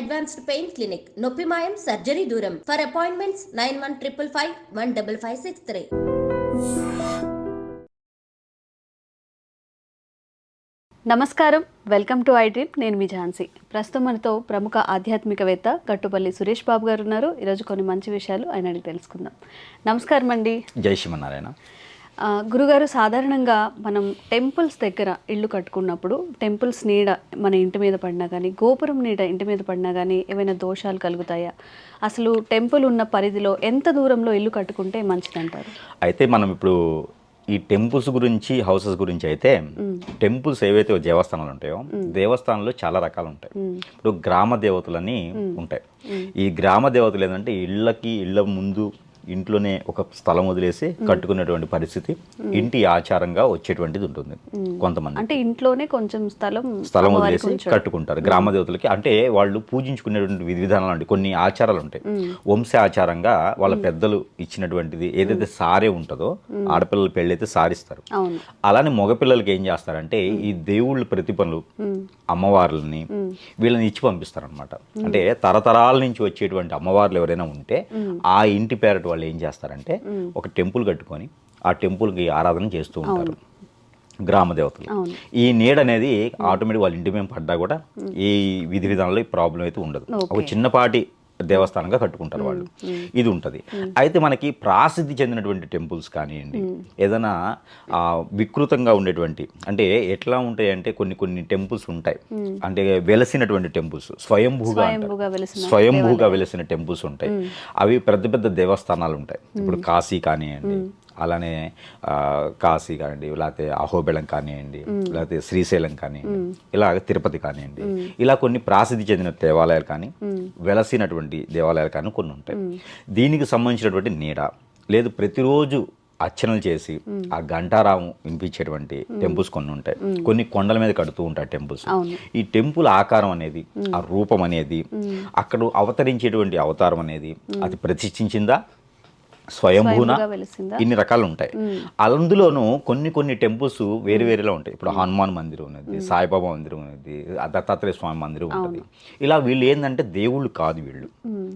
Advanced pain clinic. నొప్పి మాయం, surgery దూరం. For appointments 9155515563. నమస్కారం, వెల్కమ్ టు ఐడ్రీమ్. నేను మీ ఝాన్సీ. ప్రస్తుతం మనతో ప్రముఖ ఆధ్యాత్మికవేత్త గట్టుపల్లి సురేష్ బాబు గారు ఉన్నారు. ఈరోజు కొన్ని మంచి విషయాలు ఆయన అడిగి తెలుసుకుందాం. నమస్కారం అండి. జై శ్రీమన్నారాయణ. గురుగారు, సాధారణంగా మనం టెంపుల్స్ దగ్గర ఇల్లు కట్టుకున్నప్పుడు టెంపుల్స్ నీడ మన ఇంటి మీద పడినా కానీ, గోపురం నీడ ఇంటి మీద పడినా కానీ ఏమైనా దోషాలు కలుగుతాయా? అసలు టెంపుల్ ఉన్న పరిధిలో ఎంత దూరంలో ఇల్లు కట్టుకుంటే మంచిదంటారు? అయితే మనం ఇప్పుడు ఈ టెంపుల్స్ గురించి, హౌసెస్ గురించి అయితే, టెంపుల్స్ ఏవైతే దేవస్థానాలు ఉంటాయో, దేవస్థానాల్లో చాలా రకాలు ఉంటాయి. ఇప్పుడు గ్రామ దేవతలని ఉంటాయి. ఈ గ్రామ దేవతలు ఏంటంటే ఇళ్ళ ముందు ఇంట్లోనే ఒక స్థలం వదిలేసి కట్టుకునేటువంటి పరిస్థితి ఇంటి ఆచారంగా వచ్చేటువంటిది ఉంటుంది. కొంతమంది అంటే ఇంట్లోనే కొంచెం స్థలం వదిలేసి కట్టుకుంటారు గ్రామ దేవతలకి. అంటే వాళ్ళు పూజించుకునేటువంటి విధి విధానాలు ఉంటాయి, కొన్ని ఆచారాలు ఉంటాయి. వంశ ఆచారంగా వాళ్ళ పెద్దలు ఇచ్చినటువంటిది ఏదైతే సారే ఉంటుందో, ఆడపిల్లల పెళ్ళి అయితే సారిస్తారు. అలానే మగపిల్లలకి ఏం చేస్తారంటే ఈ దేవుళ్ళ ప్రతిపనులు, అమ్మవార్లని వీళ్ళని ఇచ్చి పంపిస్తారనమాట. అంటే తరతరాల నుంచి వచ్చేటువంటి అమ్మవార్లు ఎవరైనా ఉంటే ఆ ఇంటి పేరట వాళ్ళు ఏం చేస్తారంటే ఒక టెంపుల్ కట్టుకొని ఆ టెంపుల్కి ఆరాధన చేస్తూ ఉంటారు గ్రామ దేవతలు. ఈ నీడ అనేది ఆటోమేటిక్ వాళ్ళ ఇంటి మీద పడ్డా కూడా ఈ విధి విధానంలో ప్రాబ్లం అయితే ఉండదు. ఒక చిన్నపాటి దేవస్థానంగా కట్టుకుంటారు వాళ్ళు. ఇది ఉంటుంది. అయితే మనకి ప్రాసిద్ధి చెందినటువంటి టెంపుల్స్ కానివ్వండి, ఏదైనా వికృతంగా ఉండేటువంటి, అంటే ఎట్లా ఉంటాయి అంటే కొన్ని టెంపుల్స్ ఉంటాయి, అంటే వెలసినటువంటి టెంపుల్స్, స్వయంభూగా వెలసిన టెంపుల్స్ ఉంటాయి. అవి పెద్ద పెద్ద దేవస్థానాలు ఉంటాయి. ఇప్పుడు కాశీ కానివ్వండి, అలానే కాశీ కానివ్వండి, లేకపోతే అహోబిళం కానివ్వండి, లేకపోతే శ్రీశైలం కానివ్వండి, ఇలా తిరుపతి కానివ్వండి, ఇలా కొన్ని ప్రాసిద్ధి చెందిన దేవాలయాలు కానీ, వెలసినటువంటి దేవాలయాలు కానీ కొన్ని ఉంటాయి. దీనికి సంబంధించినటువంటి నీడ లేదు, ప్రతిరోజు అర్చనలు చేసి ఆ గంటారాము వినిపించేటువంటి టెంపుల్స్ కొన్ని ఉంటాయి. కొన్ని కొండల మీద కడుతూ ఉంటాయి టెంపుల్స్. ఈ టెంపుల్ ఆకారం అనేది, ఆ రూపం అనేది, అక్కడ అవతరించేటువంటి అవతారం అనేది అది ప్రతిష్ఠించిందా, స్వయంభూనా, ఇన్ని రకాలు ఉంటాయి. అందులోనూ కొన్ని టెంపుల్స్ వేరువేరులా ఉంటాయి. ఇప్పుడు హనుమాన్ మందిరం ఉన్నది, సాయిబాబా మందిరం ఉన్నది, దత్తాత్రేయ స్వామి మందిరం ఉంటుంది. ఇలా వీళ్ళు ఏంటంటే దేవుళ్ళు కాదు వీళ్ళు.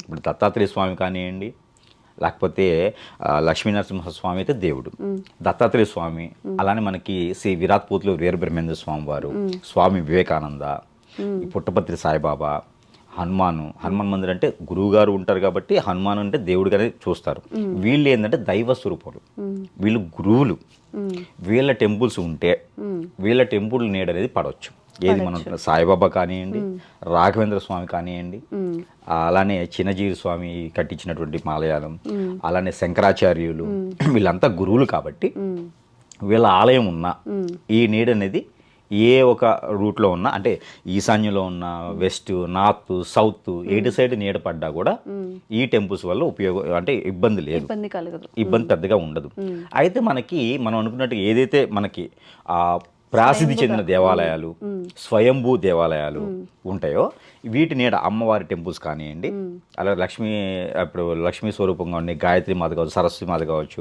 ఇప్పుడు దత్తాత్రేయ స్వామి కానివ్వండి, లేకపోతే లక్ష్మీనరసింహస్వామి అయితే దేవుడు, దత్తాత్రేయ స్వామి, అలానే మనకి శ్రీ విరాట్పూర్లో వీరబ్రహ్మేంద్ర స్వామి వారు, స్వామి వివేకానంద, పుట్టపర్తి సాయిబాబా, హనుమాన్ మందిరం అంటే గురువు గారు ఉంటారు కాబట్టి హనుమాన్ అంటే దేవుడిగానే చూస్తారు. వీళ్ళు ఏంటంటే దైవ స్వరూపాలు, వీళ్ళు గురువులు. వీళ్ళ టెంపుల్స్ ఉంటే వీళ్ళ టెంపుల్ నీడ అనేది పడవచ్చు. ఏది మనం సాయిబాబా కానివ్వండి, రాఘవేంద్ర స్వామి కానివ్వండి, అలానే చిన్నజీవి స్వామి కట్టించినటువంటి మాలయాళం, అలానే శంకరాచార్యులు, వీళ్ళంతా గురువులు కాబట్టి వీళ్ళ ఆలయం ఉన్న ఈ నీడ అనేది ఏ ఒక రూట్లో ఉన్నా, అంటే ఈశాన్యంలో ఉన్న, వెస్ట్, నార్త్, సౌత్, ఎటు సైడ్ నీడ పడ్డా కూడా ఈ టెంపుల్స్ వల్ల ఉపయోగం, అంటే ఇబ్బంది లేదు, ఇబ్బంది పెద్దగా ఉండదు. అయితే మనం అనుకున్నట్టు ఏదైతే మనకి ప్రాసిద్ధి చెందిన దేవాలయాలు, స్వయంభూ దేవాలయాలు ఉంటాయో వీటి నీడ అమ్మవారి టెంపుల్స్ కానివ్వండి, అలా లక్ష్మీ స్వరూపంగా ఉండే గాయత్రి మాత కావచ్చు, సరస్వతి మాత కావచ్చు,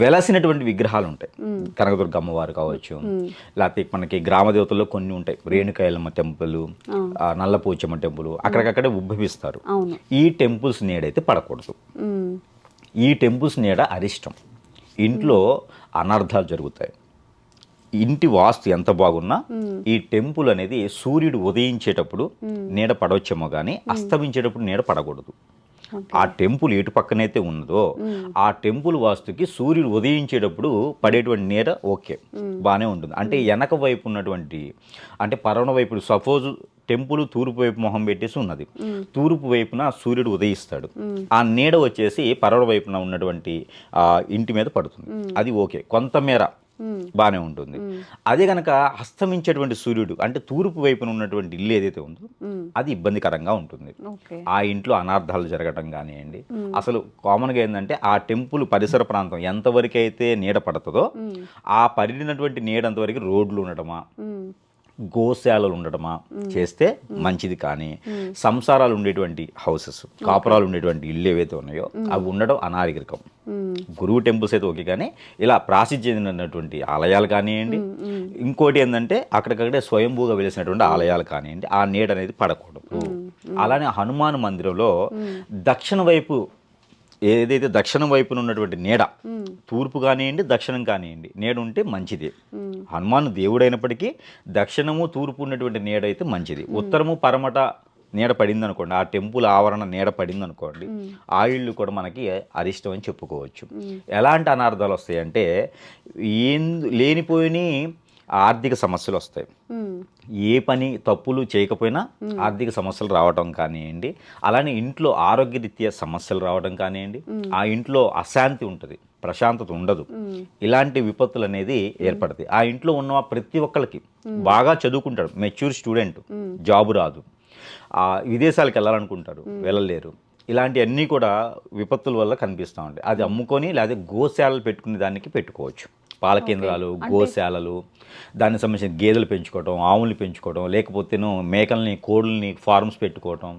వెలసినటువంటి విగ్రహాలు ఉంటాయి, కనకదుర్గ అమ్మవారు కావచ్చు, లేకపోతే మనకి గ్రామ దేవతల్లో కొన్ని ఉంటాయి, రేణుకాయలమ్మ టెంపుల్, నల్లపోచమ్మ టెంపుల్, అక్కడికక్కడే ఉద్భవిస్తారు. ఈ టెంపుల్స్ నీడైతే పడకూడదు. ఈ టెంపుల్స్ నీడ అరిష్టం. ఇంట్లో అనర్థాలు జరుగుతాయి. ఇంటి వాస్తు ఎంత బాగున్నా ఈ టెంపుల్ అనేది సూర్యుడు ఉదయించేటప్పుడు నీడ పడవచ్చేమో కానీ అస్తమించేటప్పుడు నీడ పడకూడదు. ఆ టెంపుల్ ఎటు పక్కనైతే ఉన్నదో ఆ టెంపుల్ వాస్తుకి సూర్యుడు ఉదయించేటప్పుడు పడేటువంటి నీడ ఓకే, బాగానే ఉంటుంది. అంటే వెనక వైపు ఉన్నటువంటి, అంటే పరవణ వైపు, సపోజ్ టెంపుల్ తూర్పు వైపు మొహం పెట్టేసి ఉన్నది, తూర్పు వైపున సూర్యుడు ఉదయిస్తాడు, ఆ నీడ వచ్చేసి పరవణ వైపున ఉన్నటువంటి ఇంటి మీద పడుతుంది. అది ఓకే, కొంతమేర బాగానే ఉంటుంది. అదే కనుక అస్తమించేటువంటి సూర్యుడు, అంటే తూర్పు వైపున ఉన్నటువంటి ఇల్లు ఏదైతే ఉందో అది ఇబ్బందికరంగా ఉంటుంది. ఆ ఇంట్లో అనార్థాలు జరగటం కానివ్వండి. అసలు కామన్గా ఏంటంటే ఆ టెంపుల్ పరిసర ప్రాంతం ఎంతవరకు అయితే నీడ పడుతుందో ఆ పడినటువంటి నీడంతవరకు రోడ్లు ఉండటమా, గోశాలలు ఉండటమా చేస్తే మంచిది. కానీ సంసారాలు ఉండేటువంటి హౌసెస్, కాపురాలు ఉండేటువంటి ఇల్లు ఏవైతే ఉన్నాయో అవి ఉండడం అనాగరికం. గురువు టెంపుల్స్ అయితే ఓకే, కానీ ఇలా ప్రాసిద్ధి చెందినటువంటి ఆలయాలు కానివ్వండి, ఇంకోటి ఏంటంటే అక్కడికక్కడే స్వయంభూగా వెలిసినటువంటి ఆలయాలు కానివ్వండి, ఆ నీడ అనేది పడకూడదు. అలానే హనుమాన్ మందిరంలో దక్షిణ వైపు ఏదైతే దక్షిణం వైపున ఉన్నటువంటి నీడ, తూర్పు కానివ్వండి దక్షిణం కానివ్వండి, నీడ ఉంటే మంచిది. హనుమాన్ దేవుడైనప్పటికీ దక్షిణము తూర్పు ఉన్నటువంటి నీడ అయితే మంచిది. ఉత్తరము పరమట నీడ పడింది అనుకోండి, ఆ టెంపుల్ ఆవరణ నీడ పడింది అనుకోండి, ఆ ఇళ్ళు కూడా మనకి అరిష్టం అని చెప్పుకోవచ్చు. ఎలాంటి అనార్థాలు వస్తాయంటే లేనిపోయిన ఆర్థిక సమస్యలు వస్తాయి. ఏ పని తప్పులు చేయకపోయినా ఆర్థిక సమస్యలు రావడం కానివ్వండి, అలానే ఇంట్లో ఆరోగ్యరీత్యా సమస్యలు రావడం కానివ్వండి, ఆ ఇంట్లో అశాంతి ఉంటుంది, ప్రశాంతత ఉండదు. ఇలాంటి విపత్తులు అనేది ఏర్పడతాయి. ఆ ఇంట్లో ఉన్న ప్రతి ఒక్కరికి బాగా చదువుకుంటాడు, మెచ్యూర్ స్టూడెంట్, జాబు రాదు, విదేశాలకు వెళ్ళాలనుకుంటారు, వెళ్ళలేరు. ఇలాంటివన్నీ కూడా విపత్తుల వల్ల కనిపిస్తూ ఉంటాయి. అది అమ్ముకొని లేదా గోశాలలు పెట్టుకునే దానికి పెట్టుకోవచ్చు. పాల కేంద్రాలు, గోశాలలు, దానికి సంబంధించిన గేదెలు పెంచుకోవడం, ఆవుల్ని పెంచుకోవడం, లేకపోతే మేకల్ని, కోళ్ళని ఫార్మ్స్ పెట్టుకోవడం,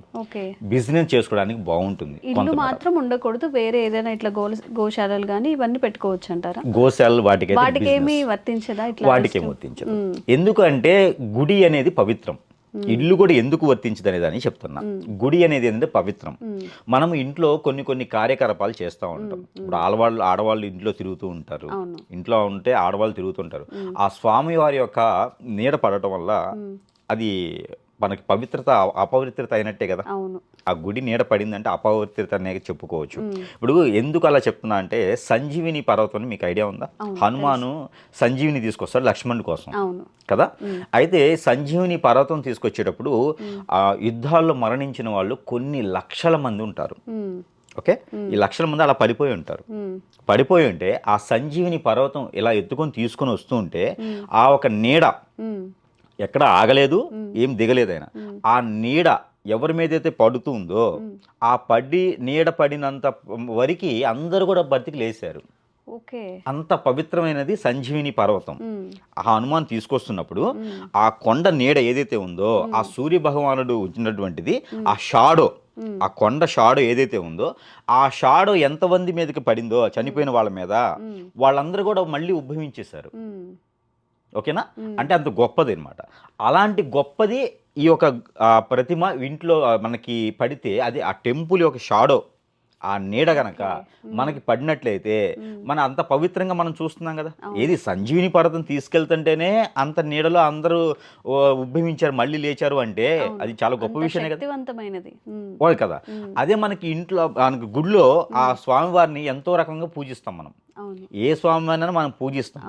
బిజినెస్ చేసుకోవడానికి బాగుంటుంది. ఇల్లు మాత్రం ఉండకూడదు, వేరే ఏదైనా ఇట్లా గోశాలలు కానీ ఇవన్నీ పెట్టుకోవచ్చు అంటారా? గోశాలలు వాటికి ఏమీ వర్తించదా? వాటికేం వర్తించదు. ఎందుకంటే గుడి అనేది పవిత్రం. ఇల్లు కూడా ఎందుకు వర్తించదు అనేది అని చెప్తున్నా. గుడి అనేది ఏంటంటే పవిత్రం. మనం ఇంట్లో కొన్ని కార్యకలాపాలు చేస్తూ ఉంటాం. ఇప్పుడు ఆడవాళ్ళు ఇంట్లో తిరుగుతూ ఉంటారు, ఇంట్లో ఉంటే ఆడవాళ్ళు తిరుగుతుంటారు. ఆ స్వామి వారి యొక్క నీడ పడటం వల్ల అది మనకి పవిత్రత అపవిత్రత అయినట్టే కదా. ఆ గుడి నీడ పడిందంటే అపవిత్రత అనేది చెప్పుకోవచ్చు. ఇప్పుడు ఎందుకు అలా చెప్తున్నా అంటే, సంజీవిని పర్వతం మీకు ఐడియా ఉందా? హనుమాను సంజీవిని తీసుకొస్తాడు లక్ష్మణుడి కోసం కదా. అయితే సంజీవిని పర్వతం తీసుకొచ్చేటప్పుడు ఆ యుద్ధాల్లో మరణించిన వాళ్ళు కొన్ని లక్షల మంది ఉంటారు. ఓకే, ఈ లక్షల మంది అలా పడిపోయి ఉంటే ఆ సంజీవిని పర్వతం ఇలా ఎత్తుకొని తీసుకొని వస్తూ ఉంటే ఆ ఒక నీడ ఎక్కడ ఆగలేదు, ఏం దిగలేదు. ఆయన ఆ నీడ ఎవరి మీద అయితే పడుతుందో ఆ నీడ పడినంత వరకు అందరూ కూడా బతికి లేచారు. అంత పవిత్రమైనది సంజీవిని పర్వతం. ఆ హనుమాన్ తీసుకొస్తున్నప్పుడు ఆ కొండ నీడ ఏదైతే ఉందో, ఆ సూర్య భగవానుడు వచ్చినటువంటిది, ఆ షాడో, ఆ కొండ షాడో ఏదైతే ఉందో, ఆ షాడో ఎంతమంది మీదకి పడిందో చనిపోయిన వాళ్ళ మీద, వాళ్ళందరూ కూడా మళ్ళీ ఉద్భవించేశారు. ఓకేనా? అంటే అంత గొప్పది అనమాట. అలాంటి గొప్పది ఈ యొక్క ప్రతిమ ఇంట్లో మనకి పడితే అది ఆ టెంపుల్ యొక్క షాడో, ఆ నీడ గనక మనకి పడినట్లయితే మన అంత పవిత్రంగా మనం చూస్తున్నాం కదా. ఏది సంజీవిని పర్వతం తీసుకెళ్తుంటేనే అంత నీడలో అందరూ ఉద్భవించారు, మళ్ళీ లేచారు అంటే అది చాలా గొప్ప విషయమే కదా. కదా అదే మనకి ఇంట్లో మనకి గుడిలో ఆ స్వామివారిని ఎంతో రకంగా పూజిస్తాం మనం. ఏ స్వామివారినైనా మనం పూజిస్తాం.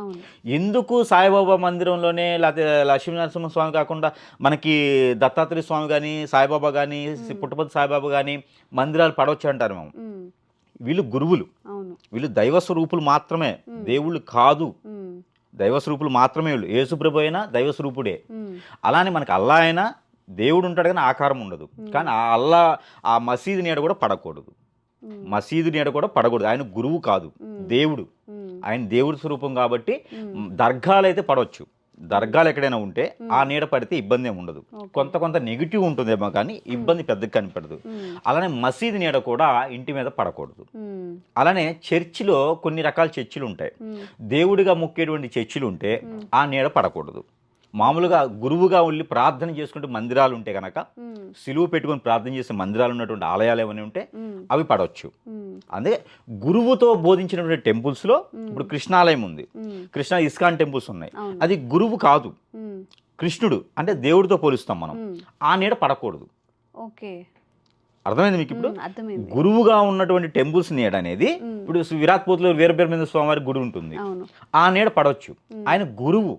ఎందుకు సాయిబాబా మందిరంలోనే లేకపోతే లక్ష్మీనరసింహ స్వామి కాకుండా మనకి దత్తాత్రేయ స్వామి కానీ, సాయిబాబా కానీ, పుట్టపర్తి సాయిబాబా కానీ మందిరాలు పడవచ్చు అంటారు మేము. వీళ్ళు గురువులు, వీళ్ళు దైవ స్వరూపులు మాత్రమే, దేవుళ్ళు కాదు. దైవ స్వరూపులు మాత్రమే వీళ్ళు. యేసుప్రభు అయినా దైవ స్వరూపుడే. అలానే మనకి అల్లా అయినా దేవుడు ఉంటాడు కానీ ఆకారం ఉండదు. కానీ ఆ అల్లా ఆ మసీదు నీడ కూడా పడకూడదు, మసీదు నీడ కూడా పడకూడదు. ఆయన గురువు కాదు, దేవుడు. ఆయన దేవుడి స్వరూపం కాబట్టి దర్గాలు అయితే పడవచ్చు. దర్గాలు ఎక్కడైనా ఉంటే ఆ నీడ పడితే ఇబ్బంది ఏమి ఉండదు. కొంత నెగిటివ్ ఉంటుందేమో కానీ ఇబ్బంది పెద్దగా కనిపెడదు. అలానే మసీదు నీడ కూడా ఇంటి మీద పడకూడదు. అలానే చర్చిలో కొన్ని రకాల చర్చిలు ఉంటాయి. దేవుడిగా మొక్కేటువంటి చర్చిలు ఉంటే ఆ నీడ పడకూడదు. మామూలుగా గురువుగా వెళ్ళి ప్రార్థన చేసుకుంటే మందిరాలు ఉంటే కనుక, సిలువు పెట్టుకొని ప్రార్థన చేసే మందిరాలు ఉన్నటువంటి ఆలయాలు ఏమైనా ఉంటే అవి పడవచ్చు. అదే గురువుతో బోధించినటువంటి టెంపుల్స్లో ఇప్పుడు కృష్ణాలయం ఉంది, కృష్ణ ఇస్కాన్ టెంపుల్స్ ఉన్నాయి. అది గురువు కాదు, కృష్ణుడు అంటే దేవుడితో పోలుస్తాం మనం. ఆ నీడ పడకూడదు. అర్థమైంది మీకు? ఇప్పుడు గురువుగా ఉన్నటువంటి టెంపుల్స్ నీడ అనేది, ఇప్పుడు విరాట్ పోతులో వీరబ్రహ్మేంద్ర స్వామి వారి గుడి ఉంటుంది, ఆ నీడ పడవచ్చు. ఆయన గురువు.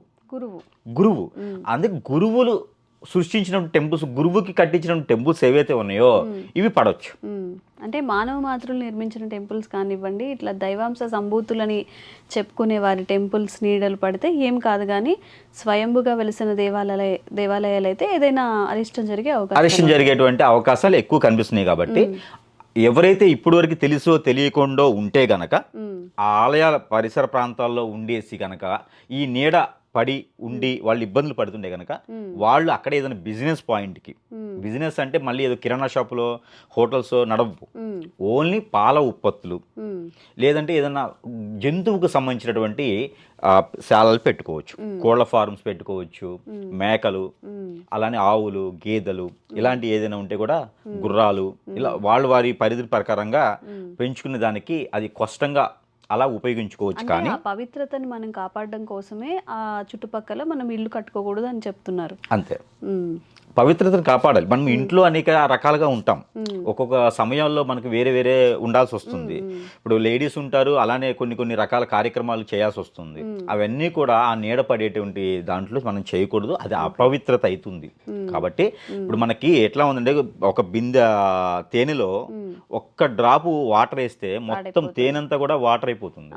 అందుకే గురువులు సృష్టించిన టెంపుల్స్, గురువుకి కట్టించిన టెంపుల్స్ ఏవైతే ఉన్నాయో ఇవి పడవచ్చు. అంటే మానవ మాతృలు నిర్మించిన టెంపుల్స్ కానివ్వండి, ఇట్లా దైవాంశ సంభూతులని చెప్పుకునే వారి టెంపుల్స్ నీడలు పడితే ఏం కాదు. కానీ స్వయంభుగా వెలిసిన దేవాలయాలు అయితే ఏదైనా అరిష్టం జరిగేటువంటి అవకాశాలు ఎక్కువ కనిపిస్తున్నాయి. కాబట్టి ఎవరైతే ఇప్పటి వరకు తెలుసో తెలియకుండా ఉంటే గనక ఆ ఆలయాల పరిసర ప్రాంతాల్లో ఉండేసి గనక ఈ నీడ పడి ఉండి వాళ్ళు ఇబ్బందులు పడుతుండే కనుక వాళ్ళు అక్కడ ఏదైనా బిజినెస్ పాయింట్కి, బిజినెస్ అంటే మళ్ళీ ఏదో కిరాణా షాపులో హోటల్స్ నడవు, ఓన్లీ పాల ఉత్పత్తులు లేదంటే ఏదైనా జంతువుకు సంబంధించినటువంటి శాలలు పెట్టుకోవచ్చు, కోళ్ల ఫార్మ్స్ పెట్టుకోవచ్చు, మేకలు, అలానే ఆవులు, గేదెలు, ఇలాంటి ఏదైనా ఉంటే కూడా గుర్రాలు, ఇలా వాళ్ళు వారి పరిధి ప్రకారంగా పెంచుకునే దానికి అది కష్టంగా అలా ఉపయోగించుకోవచ్చు. కానీ ఆ పవిత్రతని మనం కాపాడడం కోసమే ఆ చుట్టుపక్కల మనం ఇల్లు కట్టుకోకూడదు అని చెప్తున్నారు. అంతే, పవిత్రతను కాపాడాలి. మనం ఇంట్లో అనేక రకాలుగా ఉంటాం, ఒక్కొక్క సమయంలో మనకు వేరే వేరే ఉండాల్సి వస్తుంది. ఇప్పుడు లేడీస్ ఉంటారు, అలానే కొన్ని రకాల కార్యక్రమాలు చేయాల్సి వస్తుంది. అవన్నీ కూడా ఆ నీడ పడేటువంటి దాంట్లో మనం చేయకూడదు, అది అపవిత్రత అవుతుంది. కాబట్టి ఇప్పుడు మనకి ఎట్లా ఉందంటే ఒక బిందె తేనెలో ఒక్క డ్రాపు వాటర్ వేస్తే మొత్తం తేనెంతా కూడా వాటర్ అయిపోతుంది.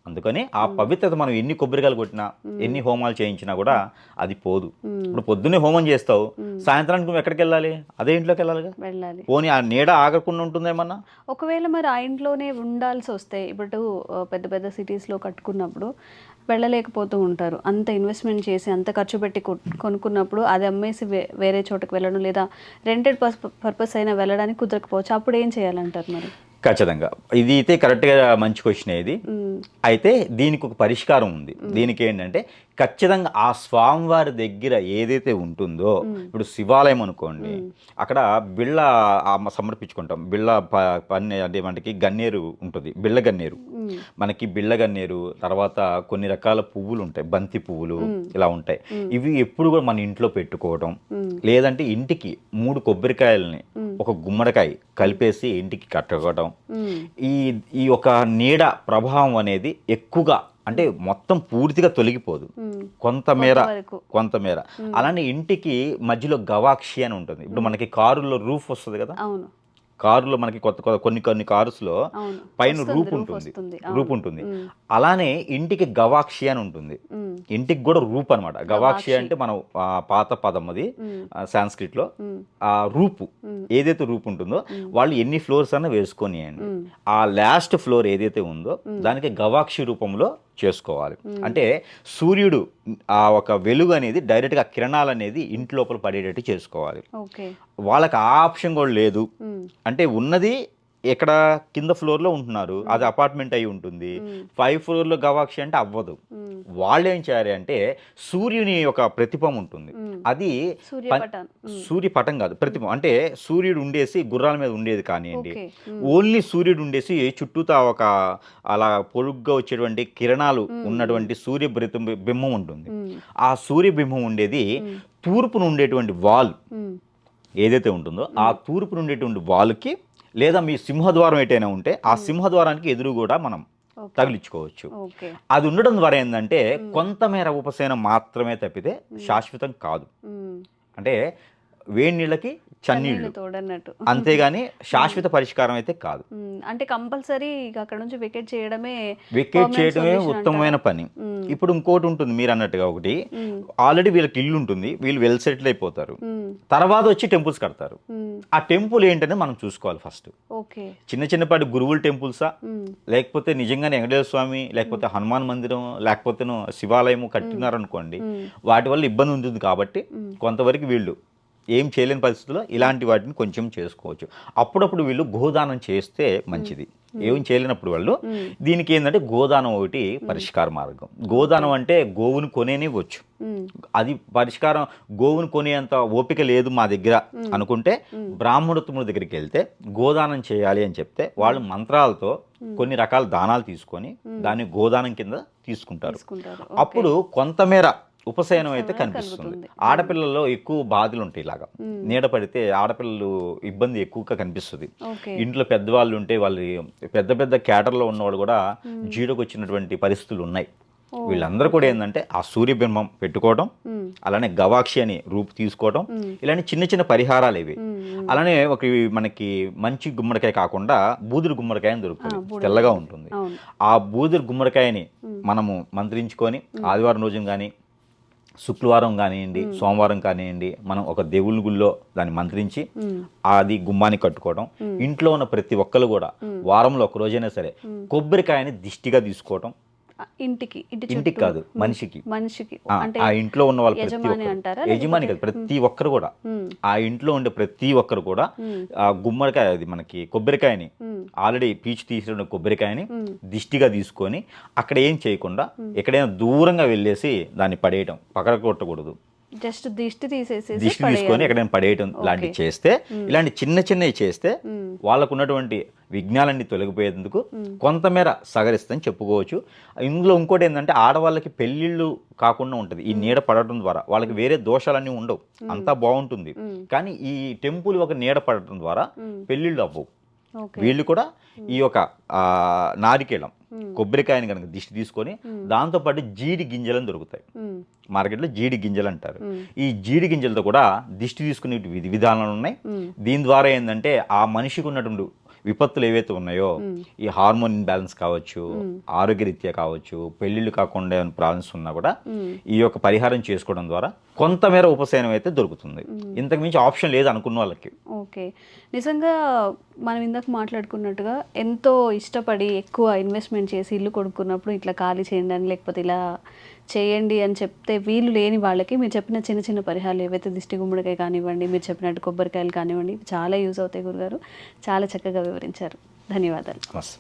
అందుకని ఆ పవిత్రత మనం ఎన్ని కొబ్బరికాయలు కొట్టినా, ఎన్ని హోమాలు చేయించినా కూడా అది పోదు. ఇప్పుడు పొద్దున్నే హోమం చేస్తావు, సాయంత్రానికి నువ్వు ఎక్కడికి వెళ్ళాలి? అదే ఇంట్లోకి వెళ్ళాలి. పోనీ ఆ నీడ ఆగకుండా ఉంటుందేమన్నా? ఒకవేళ మరి ఆ ఇంట్లోనే ఉండాల్సి వస్తే, ఇప్పుడు పెద్ద పెద్ద సిటీస్లో కట్టుకున్నప్పుడు వెళ్ళలేకపోతూ ఉంటారు. అంత ఇన్వెస్ట్మెంట్ చేసి అంత ఖర్చు పెట్టి కొనుక్కున్నప్పుడు అది అమ్మేసి వేరే చోటకి వెళ్ళడం, లేదా రెంటెడ్ పర్పస్ అయినా వెళ్ళడానికి కుదరకపోవచ్చు. అప్పుడు ఏం చేయాలంటారు మరి? ఖచ్చితంగా ఇది అయితే కరెక్ట్గా మంచి క్వశ్చన్. ఇది అయితే దీనికి ఒక పరిష్కారం ఉంది. దీనికి ఏంటంటే ఖచ్చితంగా ఆ స్వామివారి దగ్గర ఏదైతే ఉంటుందో, ఇప్పుడు శివాలయం అనుకోండి, అక్కడ బిళ్ళ సమర్పించుకుంటాం. బిళ్ళ పన్ను అంటే మనకి గన్నేరు ఉంటుంది, బిళ్ళ గన్నేరు, మనకి బిళ్ళ గన్నేరు, తర్వాత కొన్ని రకాల పువ్వులు ఉంటాయి, బంతి పువ్వులు ఇలా ఉంటాయి. ఇవి ఎప్పుడు కూడా మన ఇంట్లో పెట్టుకోవడం, లేదంటే ఇంటికి 3 కొబ్బరికాయలని ఒక గుమ్మడికాయ కలిపేసి ఇంటికి కట్టుకోవడం. ఈ ఒక నీడ ప్రభావం అనేది ఎక్కువగా, అంటే మొత్తం పూర్తిగా తొలగిపోదు, కొంతమేర. అలానే ఇంటికి మధ్యలో గవాక్షి అని ఉంటుంది. ఇప్పుడు మనకి కారులో రూఫ్ వస్తుంది కదా, కారులో మనకి కొన్ని కార్స్లో పైన రూప్ ఉంటుంది. అలానే ఇంటికి గవాక్షి అని ఉంటుంది, ఇంటికి కూడా రూప్ అనమాట. గవాక్షి అంటే మనం పాత పదం, అది సాంస్క్రిట్ లో. ఆ రూపు ఏదైతే రూప్ ఉంటుందో వాళ్ళు ఎన్ని ఫ్లోర్స్ అన్నా వేసుకొనియండి, ఆ లాస్ట్ ఫ్లోర్ ఏదైతే ఉందో దానికి గవాక్షి రూపంలో చేసుకోవాలి. అంటే సూర్యుడు ఆ ఒక వెలుగు అనేది డైరెక్ట్గా కిరణాలు అనేది ఇంటి లోపల పడేటట్టు చేసుకోవాలి. వాళ్ళకి ఆ ఆప్షన్ కూడా లేదు. అంటే ఉన్నది ఎక్కడ కింద ఫ్లోర్లో ఉంటున్నారు, అది అపార్ట్మెంట్ అయి ఉంటుంది, 5 ఫ్లోర్లో గవాక్షి అంటే అవ్వదు. వాళ్ళు ఏం చేయాలి అంటే సూర్యుని యొక్క ప్రతిభం ఉంటుంది, అది సూర్యపటం కాదు, ప్రతిభం. అంటే సూర్యుడు ఉండేసి గుర్రాల మీద ఉండేది కానివ్వండి, ఓన్లీ సూర్యుడు ఉండేసి చుట్టూతా ఒక అలా పొడుగ్గా వచ్చేటువంటి కిరణాలు ఉన్నటువంటి సూర్య బింబం ఉంటుంది. ఆ సూర్యబింబం ఉండేది తూర్పును ఉండేటువంటి వాల్ ఏదైతే ఉంటుందో, ఆ తూర్పును ఉండేటువంటి వాల్కి, లేదా మీ సింహద్వారం ఏటైనా ఉంటే ఆ సింహద్వారానికి ఎదురు కూడా మనం తగిలించుకోవచ్చు. అది ఉండడం ద్వారా ఏంటంటే కొంతమేర ఉపశమనం మాత్రమే తప్పితే శాశ్వతం కాదు. అంటే వేడి నీళ్ళకి చన్నీళ్ళు తోడన్నట్టు, అంతేగాని శాశ్వత పరిష్కారం అయితే కాదు. అంటే కంపల్సరీ అక్కడ నుంచి వెకేట్ చేయడమే ఉత్తమమైన పని. ఇప్పుడు ఇంకోటి ఉంటుంది, మీరు అన్నట్టుగా ఒకటి ఆల్రెడీ వీళ్ళకి ఇల్లు ఉంటుంది, వీళ్ళు వెల్ సెటిల్ అయిపోతారు, తర్వాత వచ్చి టెంపుల్స్ కడతారు. ఆ టెంపుల్ ఏంటనే మనం చూసుకోవాలి ఫస్ట్. చిన్నపాటి గురువుల టెంపుల్సా, లేకపోతే నిజంగానే వెంకటేశ్వర స్వామి, లేకపోతే హనుమాన్ మందిరం, లేకపోతే శివాలయం కట్టినారనుకోండి, వాటి వల్ల ఇబ్బంది ఉంటుంది. కాబట్టి కొంతవరకు వీళ్ళు ఏం చేయలేని పరిస్థితుల్లో ఇలాంటి వాటిని కొంచెం చేసుకోవచ్చు. అప్పుడప్పుడు వీళ్ళు గోదానం చేస్తే మంచిది. ఏం చేయలేనప్పుడు వాళ్ళు దీనికి ఏంటంటే గోదానం ఒకటి పరిష్కార మార్గం. గోదానం అంటే గోవును కొనేనివ్వచ్చు, అది పరిష్కారం. గోవును కొనేంత ఓపిక లేదు మా దగ్గర అనుకుంటే బ్రాహ్మణోత్తముల దగ్గరికి వెళ్తే గోదానం చేయాలి అని చెప్తే వాళ్ళు మంత్రాలతో కొన్ని రకాల దానాలు తీసుకొని దాన్ని గోదానం కింద తీసుకుంటారు. అప్పుడు కొంతమేర ఉపశమనం అయితే కనిపిస్తుంది. ఆడపిల్లల్లో ఎక్కువ బాధలు ఉంటాయి, ఇలాగా నీడ పడితే ఆడపిల్లలు ఇబ్బంది ఎక్కువగా కనిపిస్తుంది. ఇంట్లో పెద్దవాళ్ళు ఉంటే వాళ్ళు పెద్ద క్యాటర్లో ఉన్నవాళ్ళు కూడా జీరోకి వచ్చినటువంటి పరిస్థితులు ఉన్నాయి. వీళ్ళందరూ కూడా ఏంటంటే ఆ సూర్యబింబం పెట్టుకోవడం, అలానే గవాక్షి అని రూపు తీసుకోవడం, ఇలాంటి చిన్న పరిహారాలు ఇవి. అలానే ఒక మనకి మంచి గుమ్మడికాయ కాకుండా బూదురు గుమ్మడికాయ అని దొరుకుతుంది, తెల్లగా ఉంటుంది. ఆ బూదురు గుమ్మడికాయని మనము మంత్రించుకొని ఆదివారం రోజున కానీ, శుక్రవారం కానివ్వండి, సోమవారం కానివ్వండి, మనం ఒక దేవుళ్ళ గుళ్ళో దాన్ని మంత్రించి అది గుమ్మాన్ని కట్టుకోవడం. ఇంట్లో ఉన్న ప్రతి ఒక్కరు కూడా వారంలో ఒక రోజైనా సరే కొబ్బరికాయని దిష్టిగా తీసుకోవడం, ఇంటికి ఇంటికి కాదు, మనిషికి. మనిషికి అంటే ఆ ఇంట్లో ఉన్న వాళ్ళు ప్రతి యజమాని ఒక్కరు, అంటారా? యజమాని కాదు, ప్రతి ఒక్కరు కూడా, ఆ ఇంట్లో ఉండే ప్రతి ఒక్కరు కూడా ఆ గుమ్మడికాయ, అది మనకి కొబ్బరికాయని ఆల్రెడీ పీచు తీసిన కొబ్బరికాయని దిష్టిగా తీసుకొని అక్కడ ఏం చేయకుండా ఎక్కడైనా దూరంగా వెళ్ళేసి దాన్ని పడేయటం, పక్కన కొట్టకూడదు, జస్ట్ దిష్టి తీసేసి దిష్టి తీసుకొని ఎక్కడైనా పడేయటం లాంటివి చేస్తే, ఇలాంటి చిన్న చిన్నవి చేస్తే వాళ్ళకు ఉన్నటువంటి విఘ్నాలన్నీ తొలగిపోయేందుకు కొంతమేర సహకరిస్తుందని చెప్పుకోవచ్చు. ఇందులో ఇంకోటి ఏంటంటే, ఆడవాళ్ళకి పెళ్ళిళ్ళు కాకుండా ఉంటుంది ఈ నీడ పడటం ద్వారా, వాళ్ళకి వేరే దోషాలన్నీ ఉండవు, అంతా బాగుంటుంది. కానీ ఈ టెంపుల్ ఒక నీడ పడటం ద్వారా పెళ్ళిళ్ళు అవ్వవు. వీళ్ళు కూడా ఈ యొక్క నారికేళం కొబ్బరికాయని కనుక దిష్టి తీసుకొని దాంతోపాటు జీడి గింజలను దొరుకుతాయి మార్కెట్లో, జీడి గింజలు అంటారు. ఈ జీడి గింజలతో కూడా దిష్టి తీసుకునే విధి విధానాలు ఉన్నాయి. దీని ద్వారా ఏంటంటే ఆ మనిషికి ఉన్నటువంటి విపత్తులు ఏవైతే ఉన్నాయో, ఈ హార్మోన్ ఇన్బ్యాలెన్స్ కావచ్చు, ఆరోగ్యరీత్యా కావచ్చు, పెళ్ళిళ్ళు కాకుండా ఏమైనా ప్రాబ్లమ్స్ ఉన్నా కూడా ఈ యొక్క పరిహారం చేసుకోవడం ద్వారా కొంతమేర ఉపశమనం అయితే దొరుకుతుంది. ఇంతకు మించి ఆప్షన్ లేదు అనుకున్న వాళ్ళకి. ఓకే, నిజంగా మనం ఇందాక మాట్లాడుకున్నట్టుగా ఎంతో ఇష్టపడి ఎక్కువ ఇన్వెస్ట్మెంట్ చేసి ఇల్లు కొనుక్కున్నప్పుడు ఇట్లా ఖాళీ చేయండి అని, లేకపోతే ఇలా చేయండి అని చెప్తే వీలు లేని వాళ్ళకి మీరు చెప్పిన చిన్న చిన్న పరిహారాలు ఏవైతే దిష్టి గుమ్మడికాయ కానివ్వండి, మీరు చెప్పినట్టు కొబ్బరికాయలు కానివ్వండి, చాలా యూజ్ అవుతాయి. గురుగారు చాలా చక్కగా వివరించారు. ధన్యవాదాలు. నమస్తే.